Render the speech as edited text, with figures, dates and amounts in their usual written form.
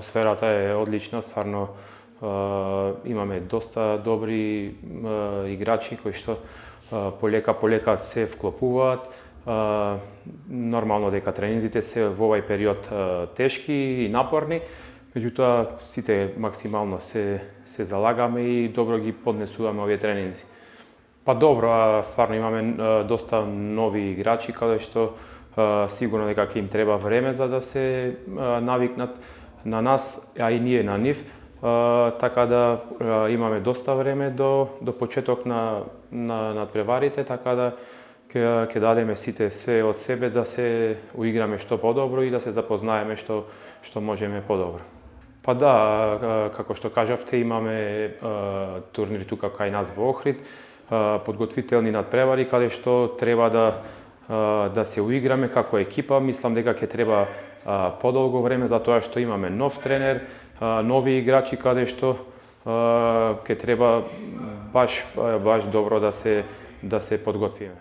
Атмосферата е одлична, стварно имаме доста добри играчи кои што полека се вклопуваат. Нормално дека тренинзите се во овај период тешки и напорни, меѓутоа сите максимално се залагаме и добро ги поднесуваме овие тренинзи. Па добро, стварно имаме доста нови играчи каде што сигурно дека ќе им треба време за да се навикнат на нас, а и ние на нив. Така да имаме доста време до почеток на надпреварите, така да ќе дадеме сите се од себе да се уиграме што подобро и да се запознаеме што можеме подобро. Па да, како што кажавте, имаме турнир тука кај нас во Охрид, подготвителни надпревари каде што треба да се уиграме како екипа. Мислам дека ќе треба подолго време затоа што имаме нов тренер, нови играчи каде што ќе треба баш добро да се подготвиме.